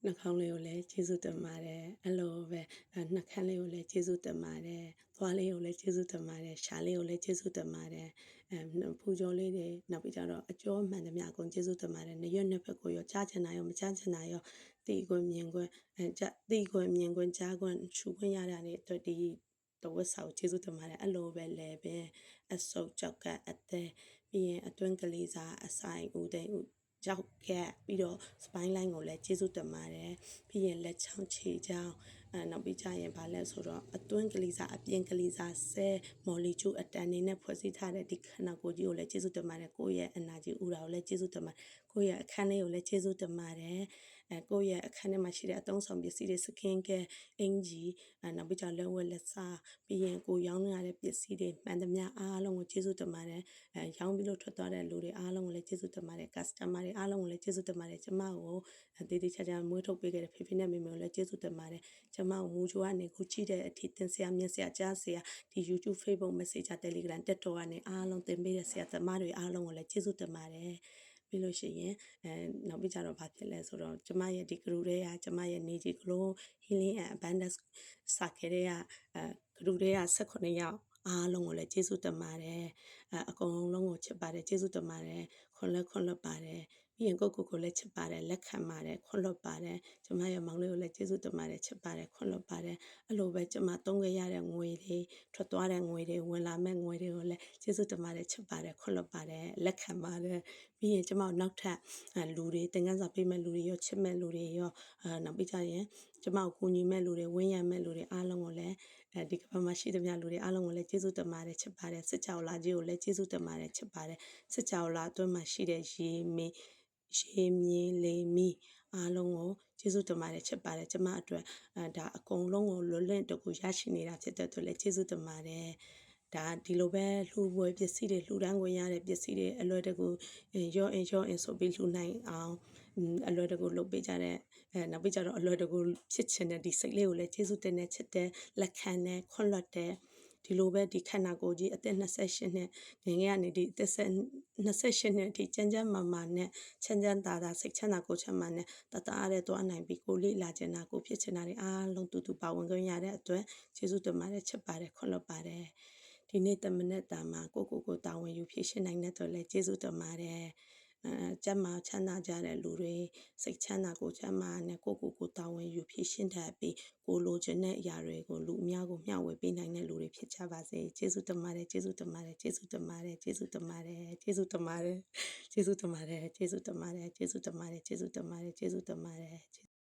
နှာခေါင်းလေးကိုလည်းကျေးဇူးတင်ပါတယ်အဲ့လိုပဲနှာခမ်းလေးကိုလည်းကျေးဇူးတင်ပါတယ်သွားလေးကိုလည်းကျေးဇူးတင်ပါတယ်ရှားလေးကိုလည်းကျေးဇူးတင်ပါတယ်ဖူကြောလေးတွေနောက်ပြီးတော့အကျော်မှန်သမျှအကုန်ကျေးဇူးတင်ပါတယ်နှစ်ရွက်နှစ်ဖက်ကိုရောကြားချင်တာရောမကြားချင်တာရောသိခွင့်မြင်ခွင့်သိခွင့်မြင်ခွင့်ကြားခွင့်ရှုခွင့်ရတာတွေအတွက်ဒီတဝက်စာကိုကျေးဇူးတင်ပါတယ်အဲ့လိုပဲလဲပဲအဆုပ်ကြောက်ကအသေးပြီးရင်အတွင်းကလေးစားအဆိုင်ဦးသိန်းဦးကြောက်ကပြီးတော့ spine line ကိုလည်းကျေးဇူးတင်ပါတယ်ပြီးရင်လက်ချောင်းခြေချောင်းနောက်ပြီးကြရင်ဗာလဲဆိုတော့အတွင်းကလေးစားအပြင်ကလေးစားဆဲမော်လီကျူအတန်နေနဲ့ဖွဲ့စည်းထားတဲ့ဒီခန္ဓာကိုယ်ကြီးကိုလည်းကျေးဇူးတင်ပါတယ်ကိုယ့်ရဲ့အနာကြီးဥတာကိုလည်းကျေးဇူးတင်ပါတယ်ကိုယ့်ရဲ့အခန်းလေးကိုလည်းကျေးဇူးတင်ပါတယ်ကိုယ့်ရဲ့အခန်းထဲမှာရှိတဲ့အသုံးဆောင်ပစ္စည်းတွေ skin care အင်ဂျီနောက်ပြီးတော့လက်ဝက်လက်စားပြီးရင်ကိုရောင်းရတဲ့ပစ္စည်းတွေမှန်သမျှအားလုံးကိုကျေးဇူးတင်ပါတယ်ရောင်းပြီးလို့ထွက်သွားတဲ့လူတွေအားလုံးကိုလည်းကျေးဇူးတင်ပါတယ် customer တွေအားလုံးကိုလည်းကျေးဇူးတင်ပါတယ်ကျမကိုတေးသေးချာချာမွေးထုတ်ပေးခဲ့တဲ့ဖေဖေနဲ့မေမေကိုလည်းကျေးဇူးတင်ပါတယ်ကျမကိုမူဂျိုကနေခုကြည့်တဲ့အထိသင်ဆရာမြင်ဆရာကြားဆရာဒီ YouTube Facebook Messenger Telegram TikTok ကနေအားလုံးသင်ပေးတဲ့ဆရာသမားတွေအားလုံးကိုလည်းကျေးဇူးတင်ပါတယ်ပြီးလို့ရှိရင်နောက်ပြီးကြတော့ဘာဖြစ်လဲဆိုတော့ကျမရဲ့ဒီ group တွေကကျမရဲ့နေကြီး Glow Healing and Abundance စာခဲ့တဲ့group တွေက18ယောက်အားလုံးကိုလည်းကျေးဇူးတင်ပါတယ်အကုန်လုံးကိုချစ်ပါတယ်ကျေးဇူးတင်ပါတယ်ခွန်လွတ်ပါတယ်ပြီးရင်ကိုလည်းချစ်ပါတယ်လက်ခံပါတယ်ခွန်လွတ်ပါတယ်ကျမရဲ့မောင်လေးကိုလည်းကျေးဇူးတင်ပါတယ်ချစ်ပါတယ်ခွန်လွတ်ပါတယ်အဲ့လိုပဲကျမသုံးခဲ့ရတဲ့ငွေတွေထွက်သွားတဲ့ငွေတွေဝင်လာမဲ့ငွေတွေကိုလည်းကျေးဇူးတင်ပါတယ်ချစ်ပါတယ်ခွန်လွတ်ပါတယ်လက်ခံပါတယ်ပြီးရင်ကျမနောက်ထပ်လူတွေသင်ခန်းစာပေးမဲ့လူတွေရောချစ်မဲ့လူတွေရောနောက်ပြီးကြရင်ကျမကိုကူညီမဲ့လူတွေဝန်းရံမဲ့လူတွေအားလုံးကိုလည်းဒီကမ္ဘာမှာရှိသမျှလူတွေအားလုံးကိုလည်းကျေးဇူးတင်ပါတယ်ချစ်ပါတယ်စစ်ကြောလာကြီးကိုလည်းကျေးဇူးတင်ပါတယ်ချစ်ပါတယ်စစ်ကြောလာအတွင်းမှာရှိတဲ့ရေမြေလေမီအားလုံးကိုကျေးဇူးတင်ပါတယ်ချစ်ပါတယ်ကျမအတွက်ဒါအကုန်လုံးကိုလွတ်လင့်တကူရရှိနေတာဖြစ်တဲ့အတွက်လည်းကျေးဇူးတင်ပါတယ်ဒါဒီလိုပဲလှူပွဲပစ္စည်းတွေလှူဒန်းဝင်ရတဲ့ပစ္စည်းတွေအလွယ်တကူရော့အင်ဆိုပြီးလှူနိုင်အောင်အလွယ်တကူလုပ်ပေးကြတဲ့နောက်ပြီးကြတော့အလွယ်တကူဖြစ်ချင်တဲ့ဒီစိတ်လေးကိုလည်းကျေးဇူးတင်နေချစ်တဲ့လက်ခံတဲ့ခွန်လွတ်တဲ့ဒီလိုပဲဒီခန္ဓာကိုယ်ကြီးအသက်28နှစ်ငယ်ငယ်ကနေဒီအသက်28နှစ်အထိကျန်းမာနဲ့ချမ်းသာစိတ်ချမ်းသာကိုယ်ချမ်းသာနဲ့တအားတဲ့သွားနိုင်ပြီးကိုလေးလာကျင်တာကိုဖြစ်ချင်တာတွေအားလုံးတူပါဝင်ခွင့်ရတဲ့အတွက်ကျေးဇူးတင်ပါတယ်ချစ်ပါတယ်ခွန်လွတ်ပါတယ်ဒီနေ့တမနက်တာမှာကိုတာဝန်ယူဖြည့်ရှင်းနိုင်တဲ့အတွက်လည်းကျေးဇူးတင်ပါတယ်ကျမ်းမာချမ်းသာကြတဲ့လူတွေစိတ်ချမ်းသာကိုချမ်းသာနဲ့ကိုတာဝန်ယူဖြည့်ရှင်းတတ်ပြီးကိုလိုချင်တဲ့အရာတွေကိုလူအများကိုမျှဝေပေးနိုင်တဲ့လူတွေဖြစ်ကြပါစေကျေးဇူးတင်ပါတယ်ကျေးဇူးတင်ပါတယ်ကျေးဇူးတင်ပါတယ်ကျေးဇူးတင်ပါတယ်ကျေးဇူးတင်ပါတယ်ကျေးဇူးတင်ပါတယ်ကျေးဇူးတင်ပါတယ်ကျေးဇူးတင်ပါတယ်ကျေးဇူးတင်ပါတယ်ကျေးဇူးတင်ပါတယ်